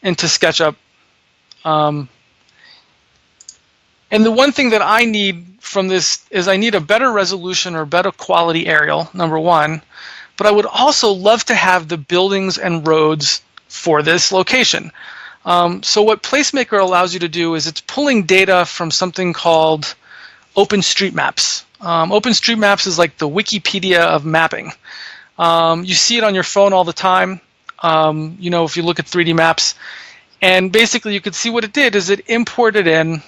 SketchUp. And the one thing that I need from this is I need a better resolution or better quality aerial, number one, but I would also love to have the buildings and roads for this location. So what Placemaker allows you to do is it's pulling data from something called OpenStreetMaps. OpenStreetMaps is like the Wikipedia of mapping. You see it on your phone all the time, if you look at 3D maps. And basically you could see what it did is it imported in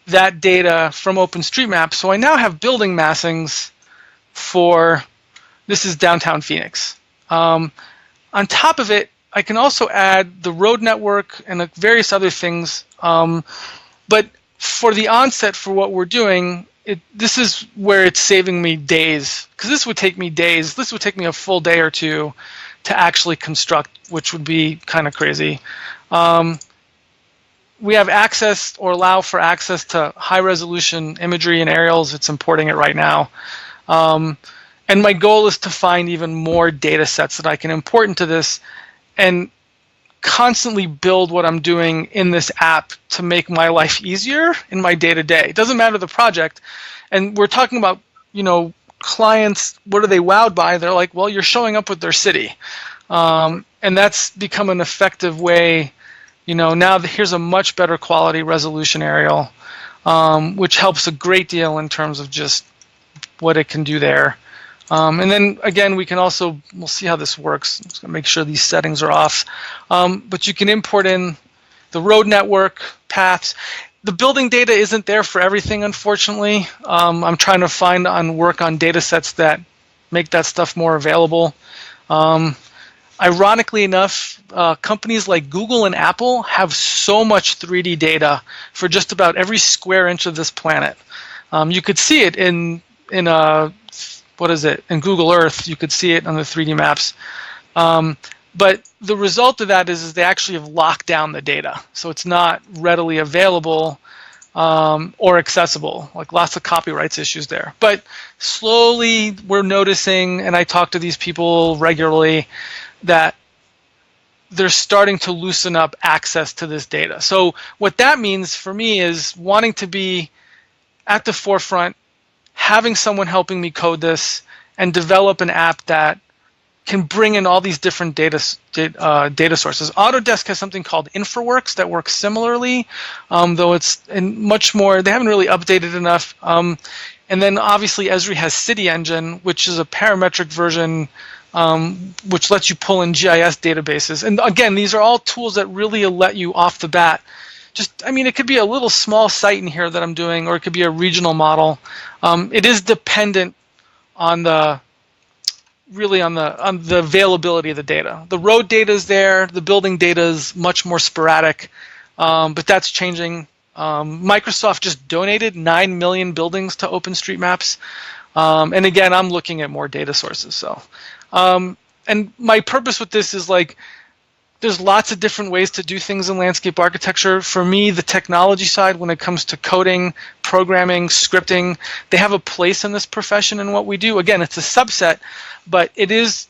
that data from OpenStreetMaps. So I now have building massings this is downtown Phoenix. On top of it, I can also add the road network and various other things. But for the onset for what we're doing, this is where it's saving me days. Because this would take me days. This would take me a full day or two to actually construct, which would be kind of crazy. We have access or allow for access to high resolution imagery and aerials. It's importing it right now. And my goal is to find even more data sets that I can import into this and constantly build what I'm doing in this app to make my life easier in my day-to-day. It doesn't matter the project. And we're talking about, clients, what are they wowed by? They're like, well, you're showing up with their city. And that's become an effective way. Now here's a much better quality resolution aerial, which helps a great deal in terms of just what it can do there. And then again, we'll see how this works. I'm just gonna make sure these settings are off. But you can import in the road network paths. The building data isn't there for everything, unfortunately. I'm trying to work on data sets that make that stuff more available. Ironically enough, companies like Google and Apple have so much 3D data for just about every square inch of this planet. You could see it in Google Earth. You could see it on the 3D maps. But the result of that is they actually have locked down the data, so it's not readily available or accessible. Like lots of copyrights issues there. But slowly, we're noticing, and I talk to these people regularly, that they're starting to loosen up access to this data. So what that means for me is wanting to be at the forefront having someone helping me code this and develop an app that can bring in all these different data sources. Autodesk has something called InfraWorks that works similarly, though it's in much more, they haven't really updated enough. And then obviously Esri has City Engine, which is a parametric version which lets you pull in GIS databases. And again, these are all tools that really let you off the bat. Just, I mean, it could be a little small site in here that I'm doing, or it could be a regional model. It is dependent on the availability of the data. The road data is there. The building data is much more sporadic, but that's changing. Microsoft just donated 9 million buildings to OpenStreetMaps. And again, I'm looking at more data sources. So, and my purpose with this is like, there's lots of different ways to do things in landscape architecture. For me, the technology side, when it comes to coding, programming, scripting, they have a place in this profession and what we do. Again, it's a subset, but it is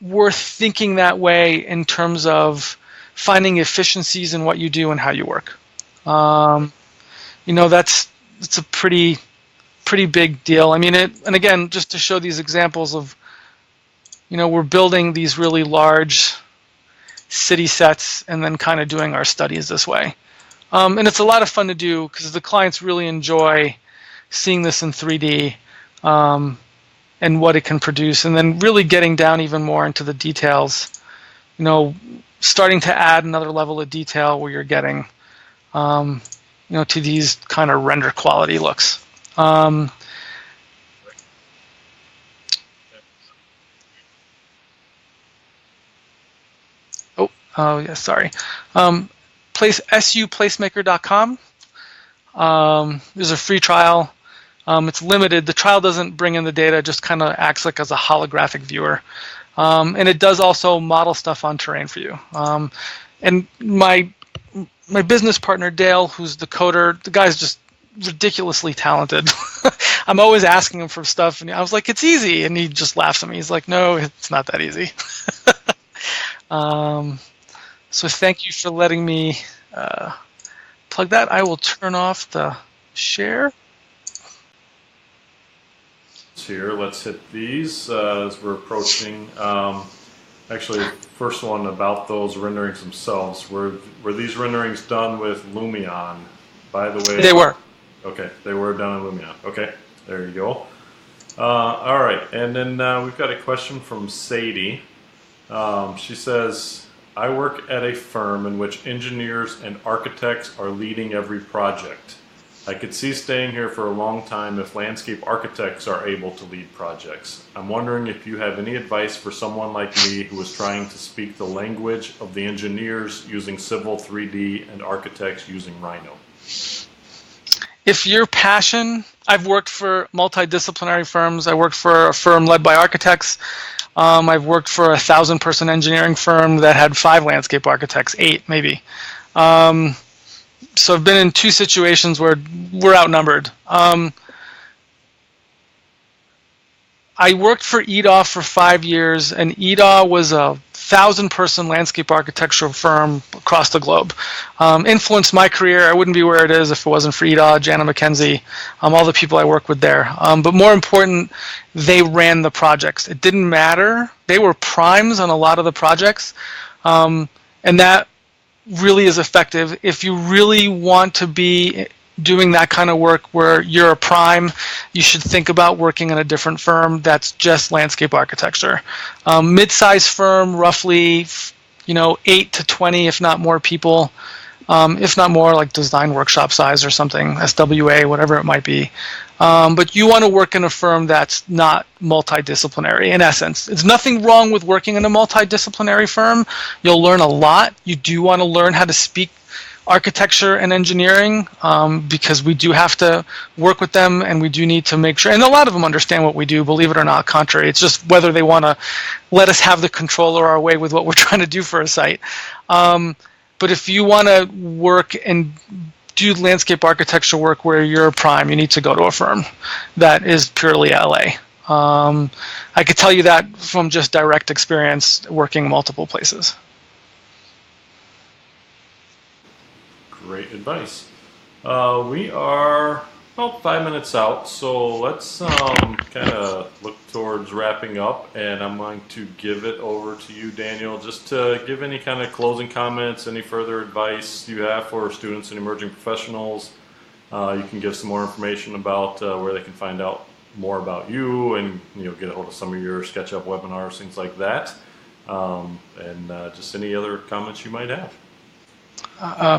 worth thinking that way in terms of finding efficiencies in what you do and how you work. You know, it's a pretty big deal. I mean, and again, just to show these examples of, you know, we're building these really large city sets and then kind of doing our studies this way. And it's a lot of fun to do because the clients really enjoy seeing this in 3D and what it can produce, and then really getting down even more into the details, you know, starting to add another level of detail where you're getting, you know, to these kind of render quality looks. Oh yeah, sorry. SUPlacemaker.com. There's a free trial. It's limited. The trial doesn't bring in the data; it just kind of acts like as a holographic viewer, and it does also model stuff on terrain for you. And my business partner Dale, who's the coder, the guy's just ridiculously talented. I'm always asking him for stuff, and I was like, "It's easy," and he just laughs at me. He's like, "No, it's not that easy." So thank you for letting me plug that. I will turn off the share. Here, let's hit these as we're approaching. Actually, first one about those renderings themselves. Were these renderings done with Lumion? By the way, they were. Okay, they were done in Lumion. Okay, there you go. All right, and then we've got a question from Sadie. She says, I work at a firm in which engineers and architects are leading every project. I could see staying here for a long time if landscape architects are able to lead projects. I'm wondering if you have any advice for someone like me who is trying to speak the language of the engineers using Civil 3D and architects using Rhino. If your passion, I've worked for multidisciplinary firms. I worked for a firm led by architects. I've worked for a 1,000-person engineering firm that had 5 landscape architects, 8 maybe. So I've been in 2 situations where we're outnumbered. I worked for EDAW for 5 years, and EDAW was a 1,000-person landscape architectural firm across the globe. Influenced my career. I wouldn't be where it is if it wasn't for EDAW, Jana McKenzie, all the people I work with there. But more important, they ran the projects. It didn't matter. They were primes on a lot of the projects, and that really is effective. If you really want to be doing that kind of work where you're a prime, you should think about working in a different firm that's just landscape architecture. Mid-sized firm, roughly, 8 to 20, if not more people, if not more, like design workshop size or something, SWA, whatever it might be. But you want to work in a firm that's not multidisciplinary, in essence. There's nothing wrong with working in a multidisciplinary firm. You'll learn a lot. You do want to learn how to speak architecture and engineering because we do have to work with them, and we do need to make sure, and a lot of them understand what we do, believe it or not, contrary. It's just whether they want to let us have the control or our way with what we're trying to do for a site. But if you want to work and do landscape architecture work where you're a prime, you need to go to a firm that is purely LA. I could tell you that from just direct experience working multiple places. Great advice. We are Well, 5 minutes out, so let's kind of look towards wrapping up, and I'm going to give it over to you, Daniel, just to give any kind of closing comments, any further advice you have for students and emerging professionals. You can give some more information about where they can find out more about you, and get a hold of some of your SketchUp webinars, things like that, and just any other comments you might have.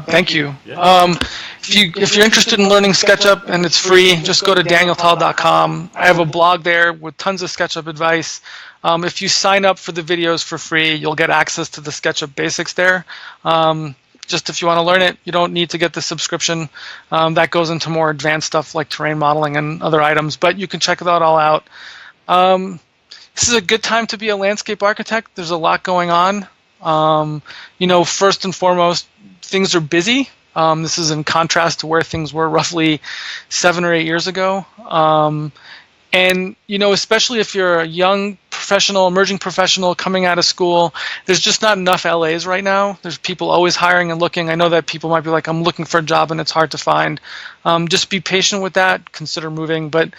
Thank you. Yeah. If you're interested in learning SketchUp and it's free, just go to danieltal.com. I have a blog there with tons of SketchUp advice. If you sign up for the videos for free, you'll get access to the SketchUp basics there. Just if you want to learn it, you don't need to get the subscription. That goes into more advanced stuff like terrain modeling and other items, but you can check that all out. This is a good time to be a landscape architect. There's a lot going on. First and foremost, things are busy. This is in contrast to where things were roughly 7 or 8 years ago. And especially if you're a young professional, emerging professional coming out of school, there's just not enough LAs right now. There's people always hiring and looking. I know that people might be like, I'm looking for a job and it's hard to find. Just be patient with that. Consider moving. But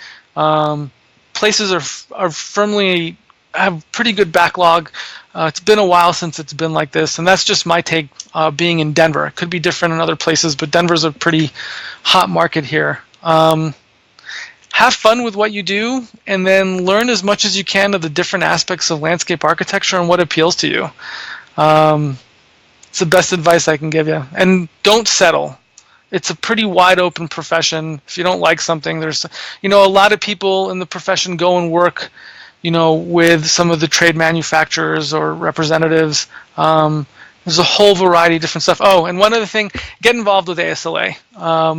places are firmly have pretty good backlog. It's been a while since it's been like this, and that's just my take being in Denver. It could be different in other places, but Denver's a pretty hot market here. Have fun with what you do, and then learn as much as you can of the different aspects of landscape architecture and what appeals to you. It's the best advice I can give you. And don't settle. It's a pretty wide open profession. If you don't like something, there's, a lot of people in the profession go and work with some of the trade manufacturers or representatives. There's a whole variety of different stuff. Oh, and one other thing, get involved with ASLA.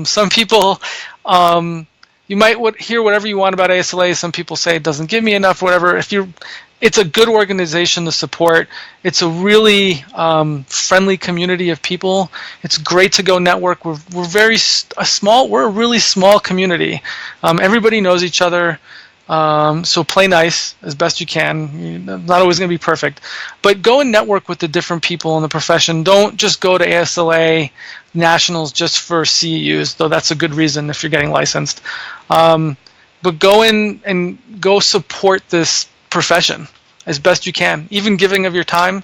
Some people, you might hear whatever you want about ASLA. Some people say it doesn't give me enough, whatever. It's a good organization to support. It's a really friendly community of people. It's great to go network. We're a really small community. Everybody knows each other. So play nice as best you can. You're not always going to be perfect, but go and network with the different people in the profession. Don't just go to ASLA nationals just for CEUs, though that's a good reason if you're getting licensed. But go in and go support this profession as best you can. Even giving of your time,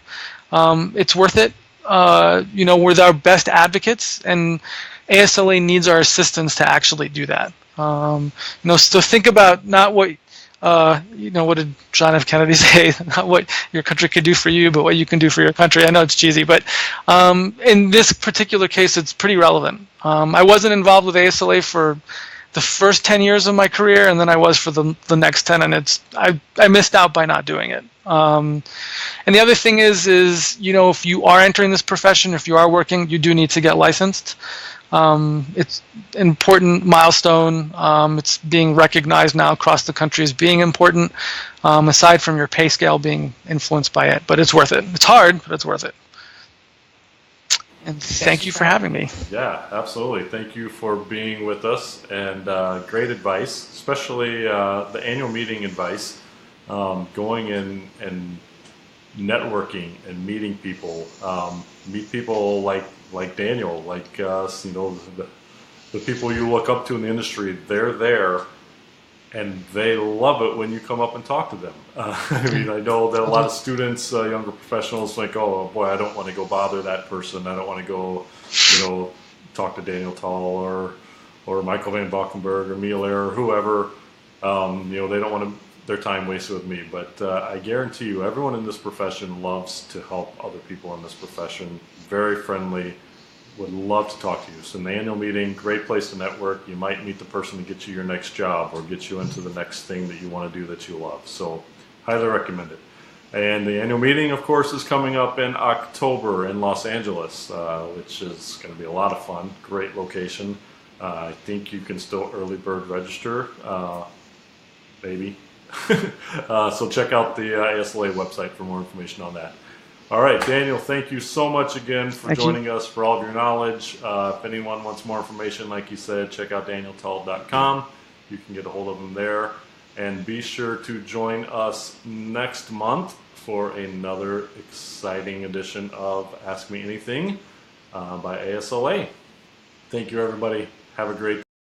it's worth it. We're our best advocates, and ASLA needs our assistance to actually do that. So think about not what, what did John F. Kennedy say? Not what your country could do for you, but what you can do for your country. I know it's cheesy, but in this particular case, it's pretty relevant. I wasn't involved with ASLA for the first 10 years of my career, and then I was for the next 10, and I missed out by not doing it. And the other thing is if you are entering this profession, if you are working, you do need to get licensed. It's an important milestone. It's being recognized now across the country as being important, aside from your pay scale being influenced by it. But it's worth it. It's hard, but it's worth it. And thank you for having me. Yeah, absolutely. Thank you for being with us, and great advice, especially the annual meeting advice, going in and networking and meeting people. Meet people like Daniel, like us, the people you look up to in the industry. They're there, and they love it when you come up and talk to them. I know that a lot of students, younger professionals, think, oh boy, I don't want to go bother that person. I don't want to go, talk to Daniel Tal or Michael Van Valkenburg or Miele or whoever. They don't want their time wasted with me. But I guarantee you, everyone in this profession loves to help other people in this profession. Very friendly, would love to talk to you. So in the annual meeting, great place to network. You might meet the person to get you your next job or get you into the next thing that you want to do that you love. So highly recommend it. And the annual meeting, of course, is coming up in October in Los Angeles, which is going to be a lot of fun. Great location. I think you can still early bird register, maybe. So check out the ASLA website for more information on that. All right, Daniel, thank you so much again for joining us, for all of your knowledge. If anyone wants more information, like you said, check out danieltal.com. You can get a hold of him there. And be sure to join us next month for another exciting edition of Ask Me Anything by ASLA. Thank you, everybody. Have a great day.